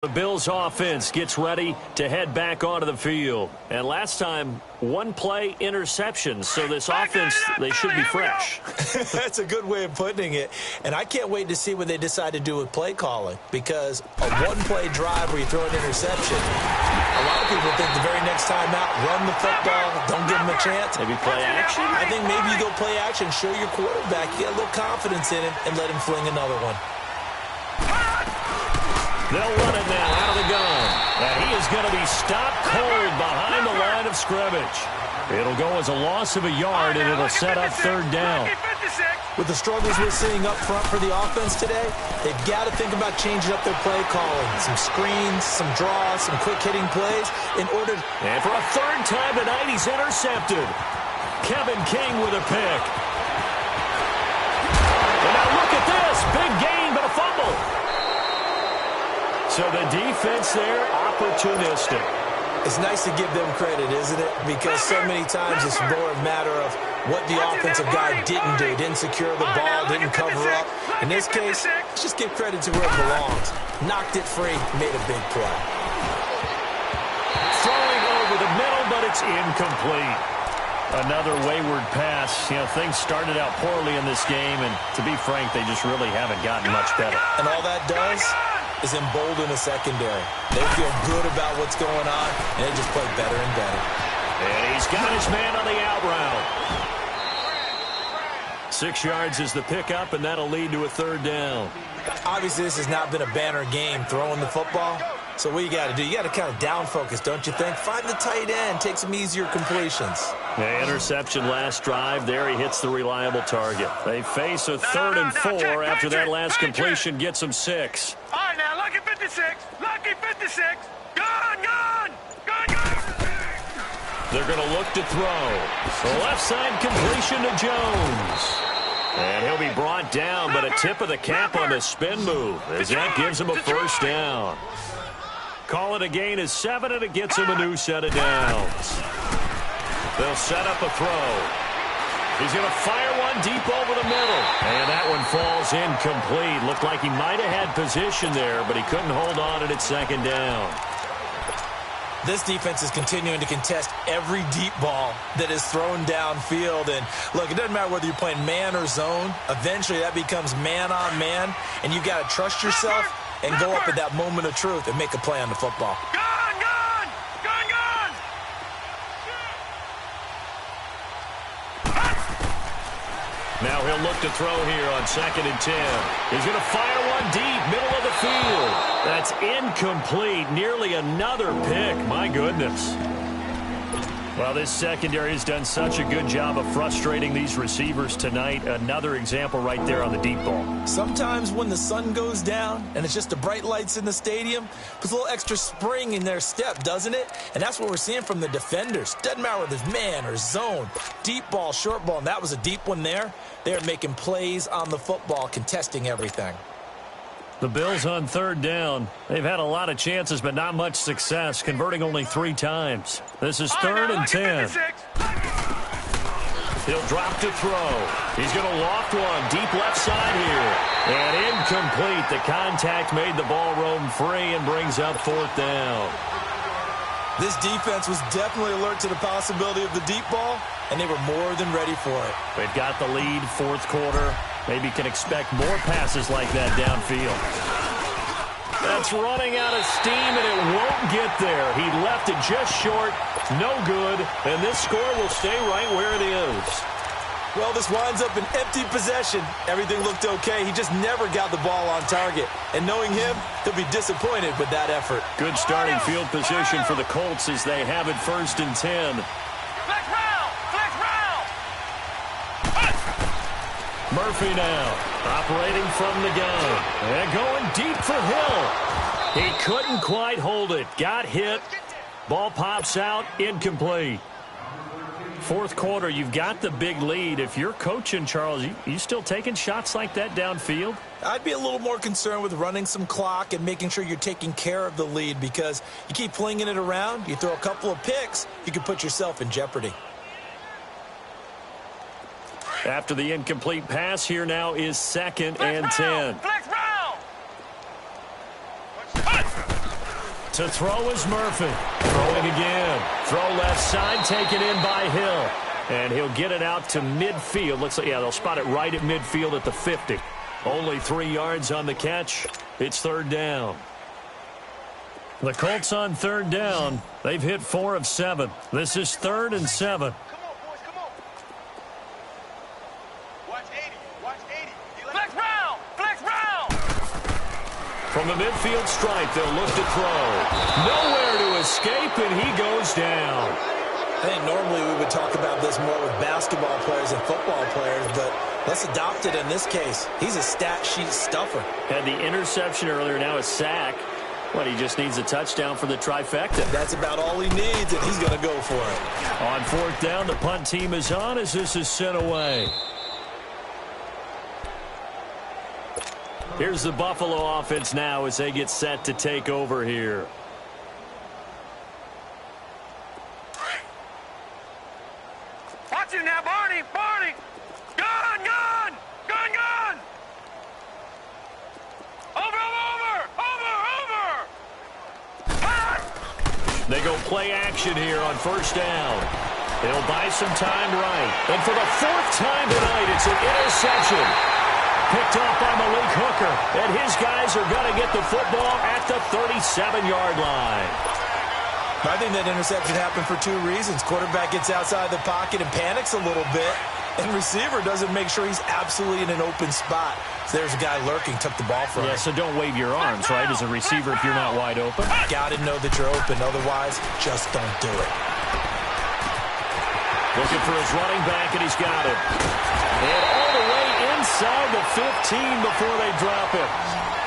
The Bills offense gets ready to head back onto the field. And last time, one play interception. So this offense, they should be fresh. That's a good way of putting it. And I can't wait to see what they decide to do with play calling. Because a one-play drive where you throw an interception, a lot of people think the very next time out, run the football, don't give them a chance. Maybe play action? I think maybe you go play action, show your quarterback, you get a little confidence in him, and let him fling another one. They'll run it now out of the gun. And he is going to be stopped cold behind the line of scrimmage. It'll go as a loss of a yard, and it'll set up third down. With the struggles we're seeing up front for the offense today, they've got to think about changing up their play calling. Some screens, some draws, some quick-hitting plays in order to... And for a third time tonight, he's intercepted. Kevin King with a pick. And now look at this. Big gain, but a fumble. So the defense there, opportunistic. It's nice to give them credit, isn't it? Because so many times it's more a matter of what the offensive guy didn't do. Didn't secure the ball, didn't cover up. In this case, let's just give credit to where it belongs. Knocked it free, made a big play. Throwing over the middle, but it's incomplete. Another wayward pass. You know, things started out poorly in this game, and to be frank, they just really haven't gotten much better. And all that does is embolden the secondary. They feel good about what's going on, and they just play better and better. And he's got his man on the out route. 6 yards is the pickup, and that'll lead to a third down. Obviously, this has not been a banner game throwing the football. So what you got to do, you got to kind of down focus, don't you think? Find the tight end, take some easier completions. The interception last drive. There he hits the reliable target. They face a third and 4 after that last completion gets them 6. All right, now, lucky 56. Lucky 56. Gone. They're going to look to throw. The left side completion to Jones. And he'll be brought down, but a tip of the cap on the spin move as that gives him a first down. Call it a gain of 7, and it gets him a new set of downs. They'll set up a throw. He's going to fire one deep over the middle. And that one falls incomplete. Looked like he might have had position there, but he couldn't hold on at second down. This defense is continuing to contest every deep ball that is thrown downfield. And, look, it doesn't matter whether you're playing man or zone. Eventually, that becomes man on man, and you've got to trust yourself and go up at that moment of truth and make a play on the football. Gone. Now he'll look to throw here on 2nd and 10. He's going to fire one deep, middle of the field. That's incomplete. Nearly another pick. My goodness. Well, this secondary has done such a good job of frustrating these receivers tonight. Another example right there on the deep ball. Sometimes when the sun goes down and it's just the bright lights in the stadium, puts a little extra spring in their step, doesn't it? And that's what we're seeing from the defenders. Doesn't matter whether it's man or zone, deep ball, short ball, and that was a deep one there. They're making plays on the football, contesting everything. The Bills on third down. They've had a lot of chances, but not much success, converting only 3 times. This is 3rd and 10. He'll drop to throw. He's going to loft one deep left side here. And incomplete. The contact made the ball roam free and brings up 4th down. This defense was definitely alert to the possibility of the deep ball, and they were more than ready for it. They've got the lead, 4th quarter. Maybe can expect more passes like that downfield. That's running out of steam, and it won't get there. He left it just short, no good, and this score will stay right where it is. Well, this winds up an empty possession. Everything looked okay. He just never got the ball on target. And knowing him, he'll be disappointed with that effort. Good starting field position for the Colts as they have it 1st and 10. Murphy now, operating from the gun. And going deep for Hill. He couldn't quite hold it. Got hit. Ball pops out, incomplete. 4th quarter, you've got the big lead. If you're coaching, Charles, you still taking shots like that downfield? I'd be a little more concerned with running some clock and making sure you're taking care of the lead, because you keep flinging it around, you throw a couple of picks, you can put yourself in jeopardy. After the incomplete pass, here now is 2nd and 10. Flex round. To throw is Murphy. Throwing again. Throw left side, taken in by Hill. And he'll get it out to midfield. Looks like, yeah, they'll spot it right at midfield at the 50. Only 3 yards on the catch. It's third down. The Colts on third down. They've hit 4 of 7. This is 3rd and 7. Come on, boys, come on. Watch 80. Watch 80. Flex round. Flex round. From the midfield stripe, they'll look to throw. Nowhere to escape, and he goes down. I think normally we would talk about this more with basketball players and football players, but let's adopt it in this case. He's a stat sheet stuffer. Had the interception earlier, now a sack. But he just needs a touchdown for the trifecta. That's about all he needs, and he's going to go for it. On fourth down, the punt team is on as this is sent away. Here's the Buffalo offense now as they get set to take over here. Watch him now, Barney. Barney. Gun, gun. Gun, gun. They go play action here on first down. They'll buy some time right. And for the 4th time tonight, it's an interception. Picked up by Malik Hooker. And his guys are going to get the football at the 37-yard line. I think that interception happened for 2 reasons. Quarterback gets outside the pocket and panics a little bit. And receiver doesn't make sure he's absolutely in an open spot. So there's a guy lurking, took the ball from him. Yeah, so don't wave your arms, right, as a receiver if you're not wide open. Got to know that you're open. Otherwise, just don't do it. Looking for his running back, and he's got it. And all the way inside the 15 before they drop it.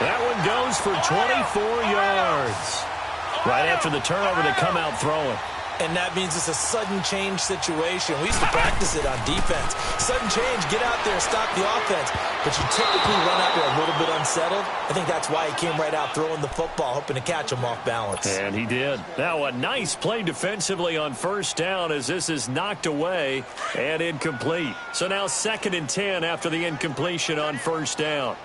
That one goes for 24 yards. Right after the turnover, they come out throwing. And that means it's a sudden change situation. We used to practice it on defense. Sudden change, get out there, stop the offense. But you typically run out there a little bit unsettled. I think that's why he came right out throwing the football, hoping to catch him off balance. And he did. Now a nice play defensively on first down as this is knocked away and incomplete. So now 2nd and 10 after the incompletion on first down.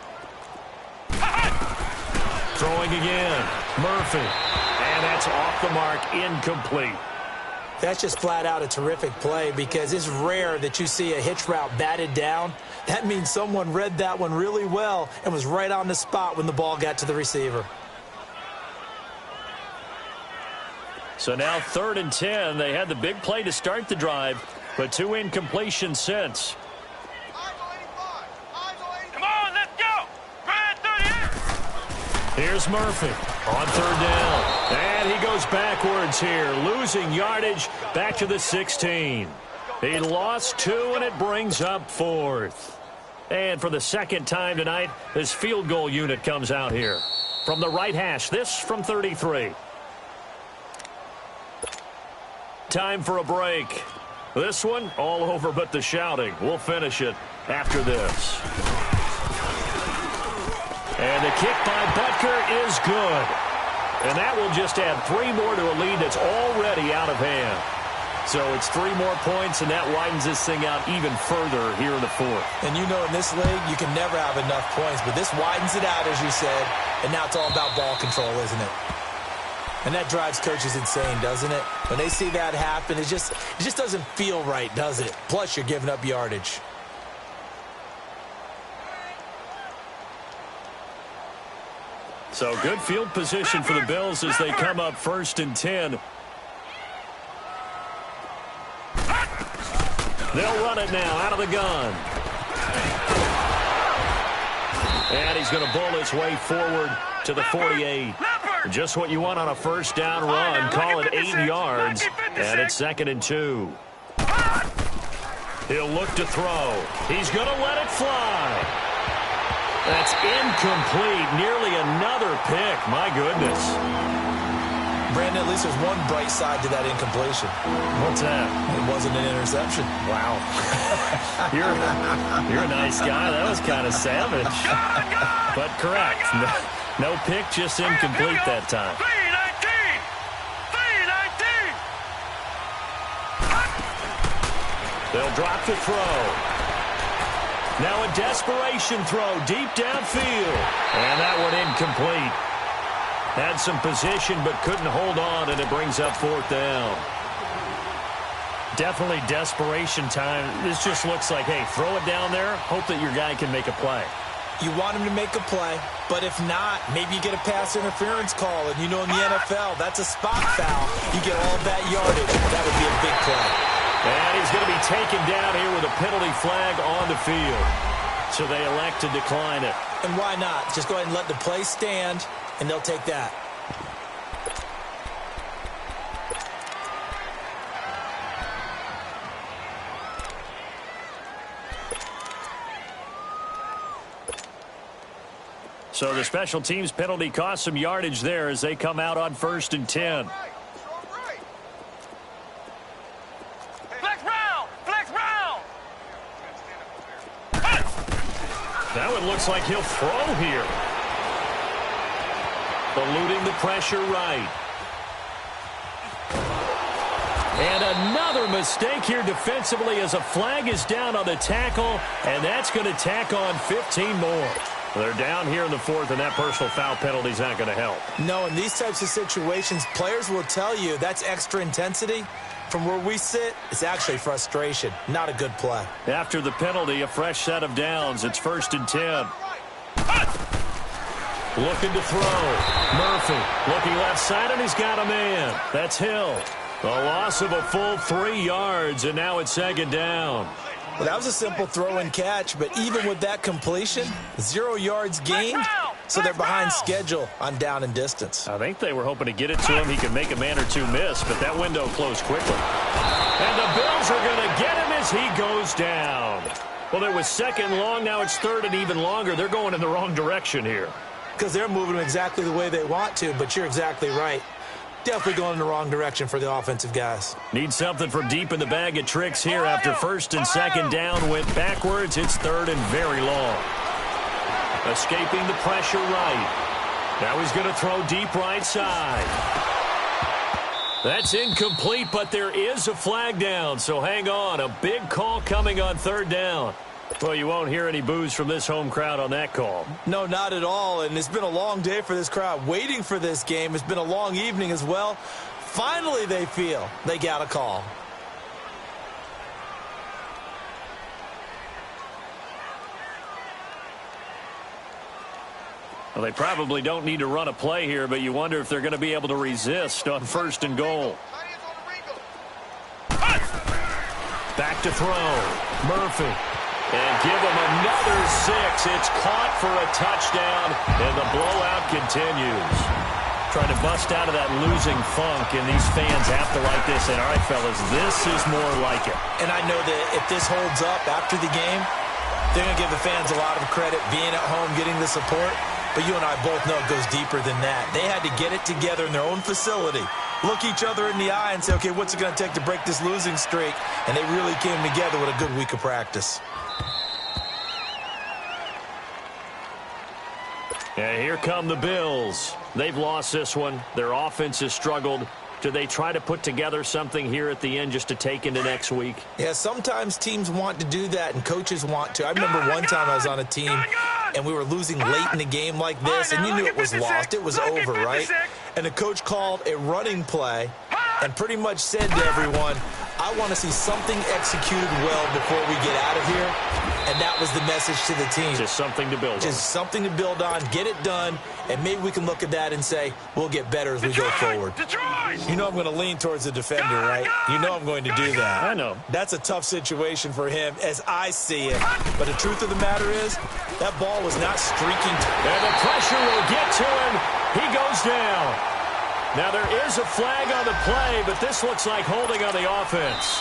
Throwing again. Murphy. And that's off the mark, incomplete. That's just flat out a terrific play because it's rare that you see a hitch route batted down. That means someone read that one really well and was right on the spot when the ball got to the receiver. So now 3rd and 10. They had the big play to start the drive, but 2 incompletions since. Come on, let's go. Red 38. Here's Murphy on 3rd down. And he goes backwards here, losing yardage back to the 16. He lost 2, and it brings up 4th. And for the 2nd time tonight, his field goal unit comes out here. From the right hash, this from 33. Time for a break. This one, all over but the shouting. We'll finish it after this. And the kick by Butker is good. And that will just add 3 more to a lead that's already out of hand. So it's 3 more points, and that widens this thing out even further here in the 4th. And you know in this league, you can never have enough points, but this widens it out, as you said, and now it's all about ball control, isn't it? And that drives coaches insane, doesn't it? When they see that happen, it just doesn't feel right, does it? Plus, you're giving up yardage. So good field position for the Bills as they come up 1st and 10. They'll run it now out of the gun. And he's going to bull his way forward to the 48. Just what you want on a first down run. Call it 8 yards. And it's 2nd and 2. He'll look to throw. He's going to let it fly. That's incomplete. Nearly another pick. My goodness. Brandon, at least there's one bright side to that incompletion. What's that? It wasn't an interception. Wow. You're a nice guy. That was kind of savage. But correct. No pick, just incomplete that time. 3-19. They'll drop the throw. Now a desperation throw deep downfield. And that one incomplete. Had some position but couldn't hold on, and it brings up 4th down. Definitely desperation time. This just looks like, hey, throw it down there, hope that your guy can make a play. You want him to make a play, but if not, maybe you get a pass interference call, and you know in the NFL, that's a spot foul. You get all that yardage. That would be a big play. And he's going to be taken down here with a penalty flag on the field. So they elect to decline it. And why not? Just go ahead and let the play stand, and they'll take that. So the special teams penalty cost some yardage there as they come out on 1st and 10. Flex round! Flex round! That one looks like he'll throw here. Eluding the pressure right. And another mistake here defensively as a flag is down on the tackle, and that's going to tack on 15 more. They're down here in the 4th, and that personal foul penalty is not going to help. No, in these types of situations, players will tell you that's extra intensity. From where we sit, it's actually frustration. Not a good play. After the penalty, a fresh set of downs. It's 1st and 10. Looking to throw. Murphy looking left side, and he's got a man. That's Hill. A loss of a full 3 yards, and now it's 2nd down. Well, that was a simple throw and catch, but even with that completion, 0 yards gained, so they're behind schedule on down and distance. I think they were hoping to get it to him. He could make a man or two miss, but that window closed quickly. And the Bills are going to get him as he goes down. Well, it was 2nd and long. Now it's 3rd and even longer. They're going in the wrong direction here. Because they're moving them exactly the way they want to, but you're exactly right. Definitely going in the wrong direction for the offensive guys. Need something from deep in the bag of tricks here after 1st and 2nd down went backwards. It's 3rd and very long. Escaping the pressure right. Now he's going to throw deep right side. That's incomplete, but there is a flag down, so hang on. A big call coming on 3rd down. Well, you won't hear any boos from this home crowd on that call. No, not at all, and it's been a long day for this crowd waiting for this game. It's been a long evening as well. Finally, they feel they got a call. Well, they probably don't need to run a play here, but you wonder if they're going to be able to resist on 1st and goal. Back to throw. Murphy. And give them another 6. It's caught for a touchdown, and the blowout continues. Trying to bust out of that losing funk, and these fans have to like this. And all right, fellas, this is more like it. And I know that if this holds up after the game, they're going to give the fans a lot of credit being at home, getting the support. But you and I both know it goes deeper than that. They had to get it together in their own facility, look each other in the eye and say, okay, what's it going to take to break this losing streak? And they really came together with a good week of practice. And here come the Bills. They've lost this one. Their offense has struggled. Do they try to put together something here at the end just to take into next week? Yeah, sometimes teams want to do that and coaches want to. I remember one time I was on a team and we were losing late in the game like this, and you knew it was lost. It was over, right? And the coach called a running play and pretty much said to everyone, I want to see something executed well before we get out of here. And that was the message to the team. Just something to build on. Just something to build on, get it done, and maybe we can look at that and say, we'll get better as we go forward. You know I'm going to lean towards the defender, right? You know I'm going to do that. I know. That's a tough situation for him as I see it. But the truth of the matter is, that ball was not streaking. And the pressure will get to him. He goes down. Now there is a flag on the play, but this looks like holding on the offense.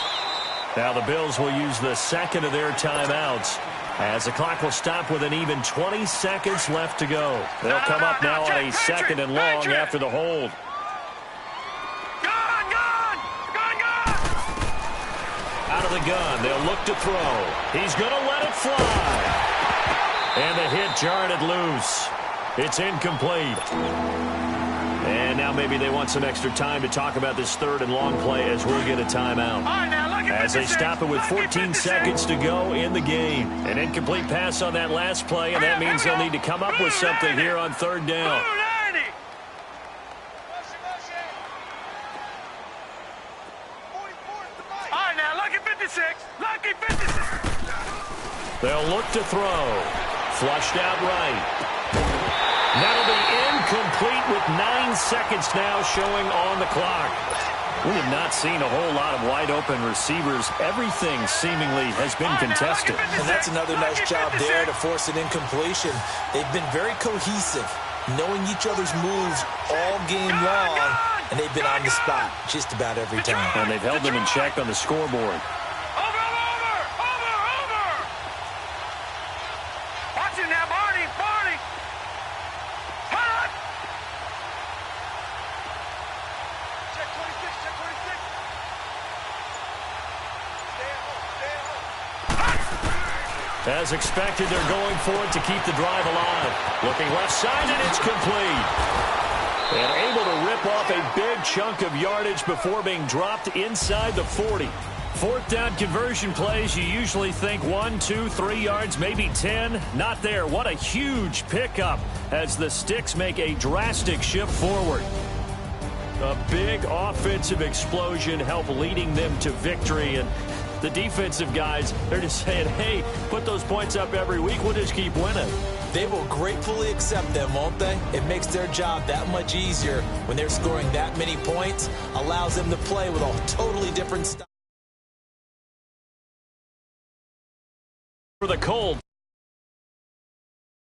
Now the Bills will use the second of their timeouts as the clock will stop with an even 20 seconds left to go. They'll come up now on a 2nd and long after the hold. Out of the gun, they'll look to throw. He's going to let it fly. And the hit jarred it loose. It's incomplete. And now maybe they want some extra time to talk about this 3rd and long play as we'll get a timeout. As they stop it with 14 seconds to go in the game. An incomplete pass on that last play, and that means they'll need to come up with something here on 3rd down. 56. Lucky 56. They'll look to throw. Flushed out right. That'll be incomplete with 9 seconds now showing on the clock. We have not seen a whole lot of wide-open receivers. Everything seemingly has been contested. And that's another nice job there to force an incompletion. They've been very cohesive, knowing each other's moves all game long, and they've been on the spot just about every time. And they've held them in check on the scoreboard. Watch it now, Barney. Hot! Check 26, check 26. Stay at home. As expected, they're going for it to keep the drive alive. Looking left side, and it's complete. And able to rip off a big chunk of yardage before being dropped inside the 40. Fourth down conversion plays, you usually think 1, 2, 3 yards, maybe 10. Not there. What a huge pickup as the Sticks make a drastic shift forward. A big offensive explosion helped leading them to victory. And the defensive guys, they're just saying, hey, put those points up every week. We'll just keep winning. They will gratefully accept them, won't they? It makes their job that much easier when they're scoring that many points. Allows them to play with a totally different style. For the Colts.